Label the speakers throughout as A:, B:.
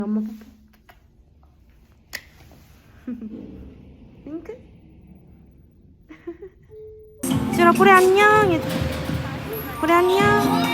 A: 엄마 뽀뽀. 윙크. 지율아 고래 안녕 해줘. 고래 안녕.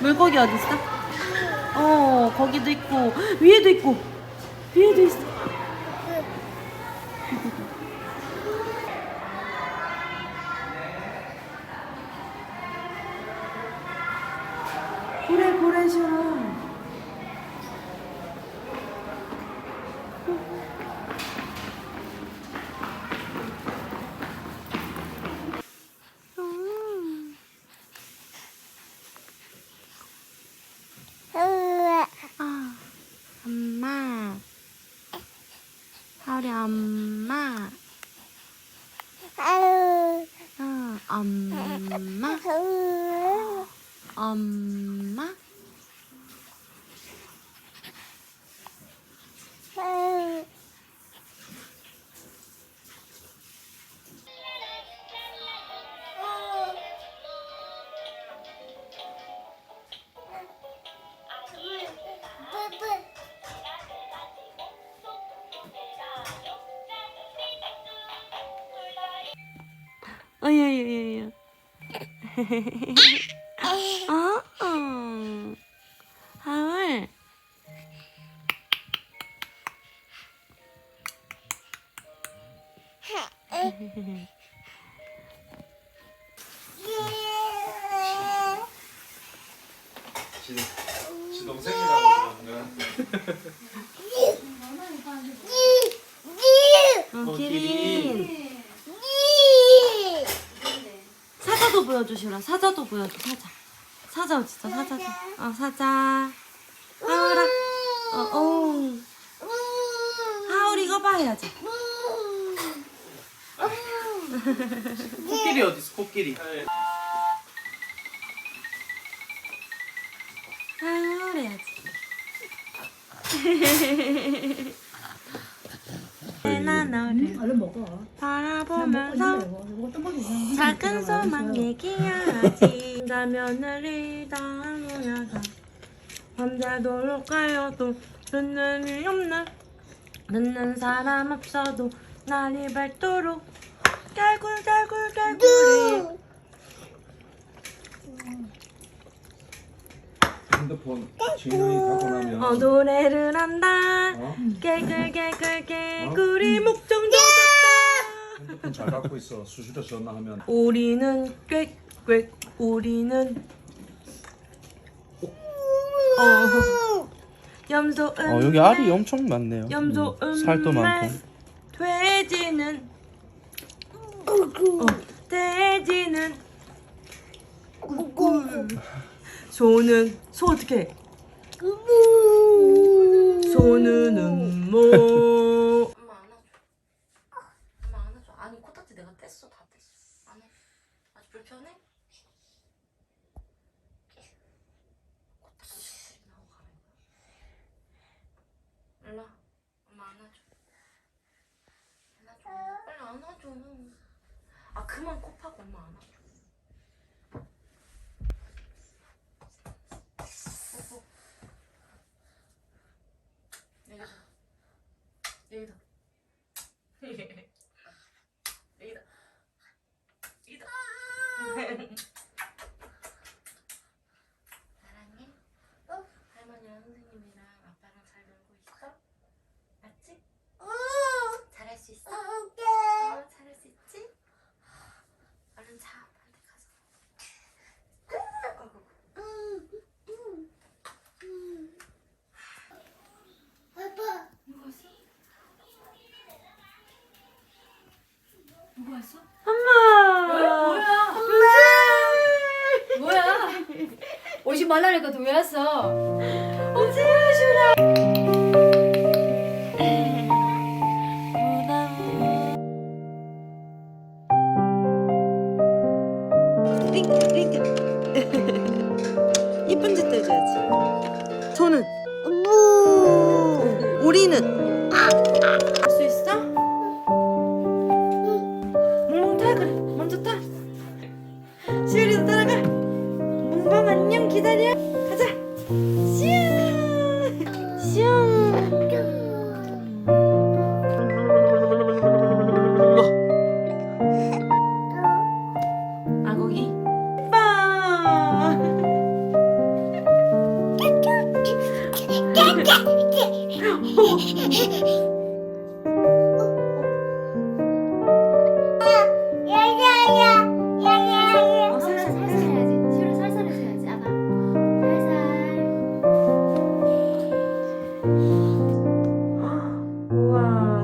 A: 물고기 어디 있어? 거기도 있고 위에도 있고 위에도 있어. 고래 싫어. 엄마, 하울이 엄마, 엄마, 엄마. 어여여여여. 하울.
B: 지 동생이라고 그러는가?
A: 기린. 사자도 보여주시라. 사자도 보여줘. 사자 진짜 사자도. 사자. 하울아. 하울 이거 봐야지.
B: 코끼리 어디 있어? 코끼리.
A: 하울 해야지. 나 너를
C: 얼른 먹어.
A: 바라보면서 작은 소망 얘기하지. 라면을 담으면서 밤새도록 가요도 듣는 일 없는 듣는 사람 없어도 날이 밝도록 깔굴
B: 핸드폰 진영이 갖고 나면
A: 노래를 한다. 개굴이 목청 젖었다.
B: 핸드폰 잘 갖고 있어. 수수료 전화하면
A: 우리는 우리는 염소
D: 여기 알이 엄청 많네요.
A: 염소
D: 살도 많고.
A: 돼지는 돼지는 소는 소 어떻게 해? 소는 음모. 엄마 안아줘. 아니 코딱지 내가 뗐어. 다 뗐어. 안 해. 아주 불편해? 코딱지 나오고 가는 거야. 일로 와. 엄마 안아줘. 빨리 안아줘. 그만 코 파고 엄마 안아줘. 여기다. 사랑해. 할머니랑 선생님이랑 아빠랑 잘 놀고 있어? 맞지? 잘할 수 있어? 잘할 수 있지? 얼른 자. 빨리 가서.
E: 누구 왔어?
A: 엄마!
E: 뭐야? 오지 말라니까 또 왜 왔어?
A: 윙크. 이쁜 짓도 해줘야지. 저는 우리는 할 수 있어? 몽몽 타 그래. 먼저 타. 시우리도 따라가. 몽몽 안녕 기다려. 가자. 슈. 슈. 아 거기.
E: 살살 해야지. 시우리 살살 해줘야지. 아가. 살살.
A: 우와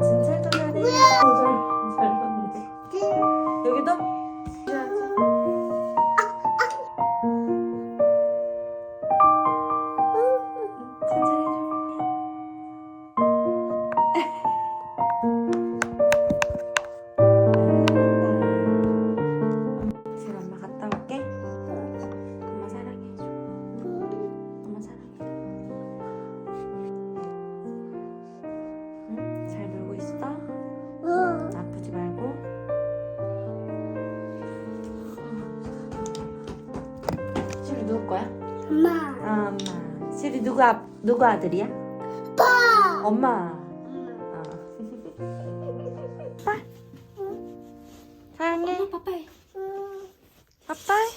A: 진짜 잘 잘해. 잘 봤네. 여기도. 제가 엄마 갔다 올게. 엄마 사랑해줘. 엄마 사랑해. 응? 잘 놀고 있어? 아프지 말고. 시리 누구 거야? 아, 엄마. 시리 누구 아들이야? 엄마. 아. 빠이. 사랑해.
E: 엄마 빠빠이.
A: 빠빠이.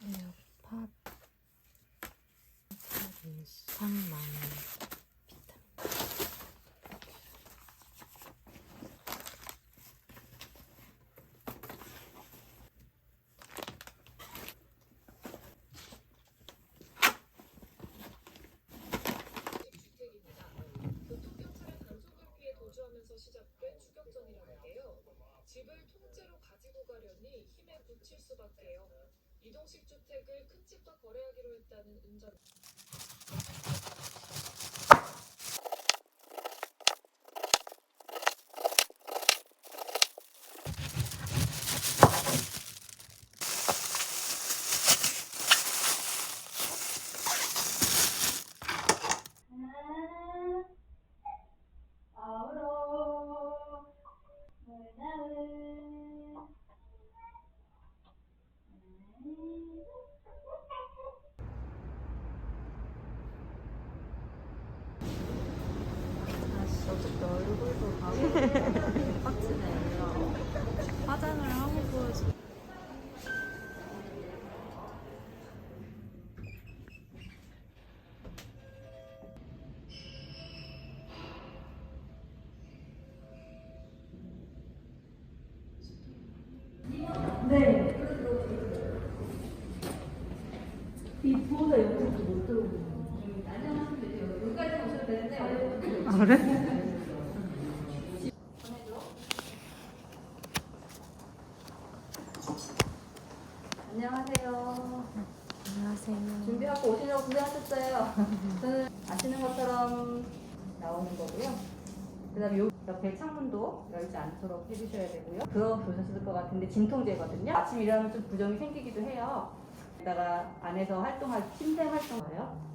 A: 에어팟 상망
C: 도주하면서 시작된 추격전이라는데요. 집을 통째로 가지고 가려니 힘에 부칠 수밖에요. 이동식 주택을 큰 집과 거래하기로 했다는 운전.
A: 어차피 얼굴도 가고 빡치네. 화장을 하고 보여줘. 네. 이 부호가 여기서 못 들어오고. 아, 그래?
E: 안녕하세요.
A: 안녕하세요.
E: 준비하고 오시려고 준비하셨어요. 저는 아시는 것처럼 나오는 거고요. 그다음에 요 옆에 창문도 열지 않도록 해주셔야 되고요. 들어보셨을 것 같은데 진통제거든요. 아침 일어나면 좀 부종이 생기기도 해요. 이따가 안에서 활동할 침대 활동하요.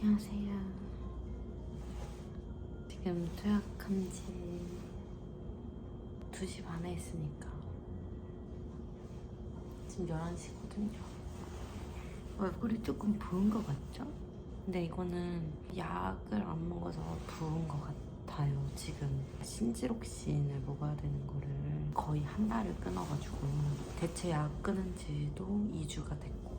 A: 안녕하세요. 지금 투약한 지 2시 반에 했으니까 지금 11시거든요. 얼굴이 조금 부은 것 같죠? 근데 이거는 약을 안 먹어서 부은 것 같아요. 지금 신지록신을 먹어야 되는 거를 거의 한 달을 끊어가지고 대체 약 끊은 지도 2주가 됐고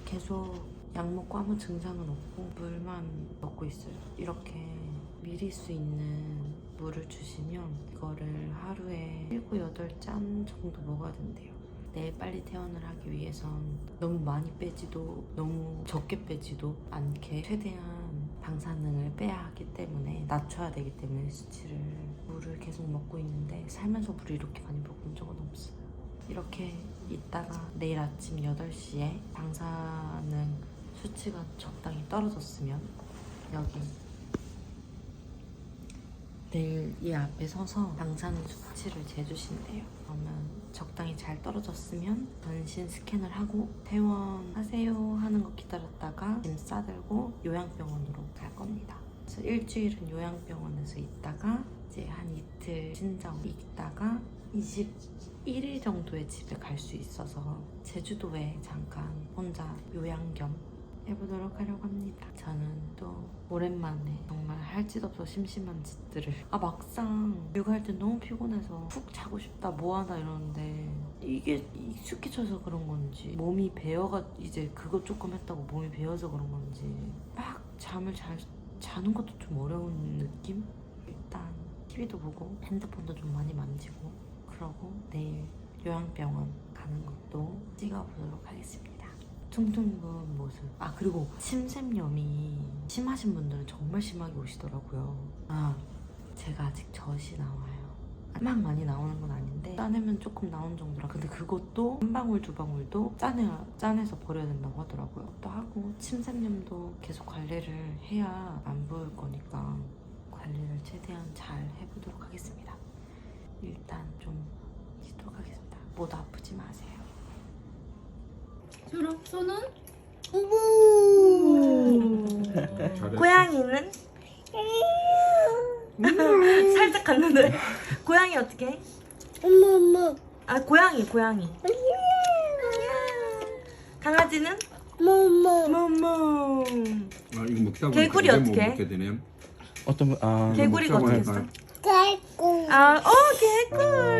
A: 계속 약 먹고 아무 증상은 없고 물만 먹고 있어요. 이렇게 미릴 수 있는 물을 주시면 이거를 하루에 7, 8잔 정도 먹어야 된대요. 내일 빨리 퇴원을 하기 위해선 너무 많이 빼지도 너무 적게 빼지도 않게 최대한 방사능을 빼야 하기 때문에 낮춰야 되기 때문에 수치를 물을 계속 먹고 있는데 살면서 물을 이렇게 많이 먹은 적은 없어요. 이렇게 있다가 내일 아침 8시에 방사능 수치가 적당히 떨어졌으면 여기 내일 이 앞에 서서 방사능 수치를 재주신대요. 그러면 적당히 잘 떨어졌으면 전신 스캔을 하고 퇴원하세요 하는 거 기다렸다가 짐 싸들고 요양병원으로 갈 겁니다. 그래서 일주일은 요양병원에서 있다가 이제 한 이틀 친정 있다가 21일 정도에 집에 갈 수 있어서 제주도에 잠깐 혼자 요양 겸 해보도록 하려고 합니다. 저는 또 오랜만에 정말 할 짓 없어 심심한 짓들을 막상 육아할 때 너무 피곤해서 푹 자고 싶다 뭐하나 이러는데 이게 익숙해져서 그런 건지 몸이 배어가 이제 그거 조금 했다고 몸이 배어서 그런 건지 막 잠을 잘 자는 것도 좀 어려운 느낌? 일단 TV도 보고 핸드폰도 좀 많이 만지고 그러고 내일 요양병원 가는 것도 찍어보도록 하겠습니다. 퉁퉁 부은 모습. 그리고 침샘염이 심하신 분들은 정말 심하게 오시더라고요. 제가 아직 젖이 나와요. 막 많이 나오는 건 아닌데 짜내면 조금 나온 정도라. 근데 그것도 한 방울 두 방울도 짜내서 버려야 된다고 하더라고요. 또 하고 침샘염도 계속 관리를 해야 안 보일 거니까 관리를 최대한 잘 해보도록 하겠습니다. 일단 좀 쉬도록 하겠습니다. 모두 아프지 마세요.
E: 주로 손은?
A: 고양이는? 살짝 갔는데 고양이 어떻게 해? 고양이 강아지는? 모모
B: 이거 먹다 보니까
A: 개구리
B: 이제
A: 어떻게 해?
B: 먹게 되네요.
D: 어떤 분?
A: 개구리가
B: 먹자고
A: 어떻게 했어?
B: 할까요?
A: 개꿀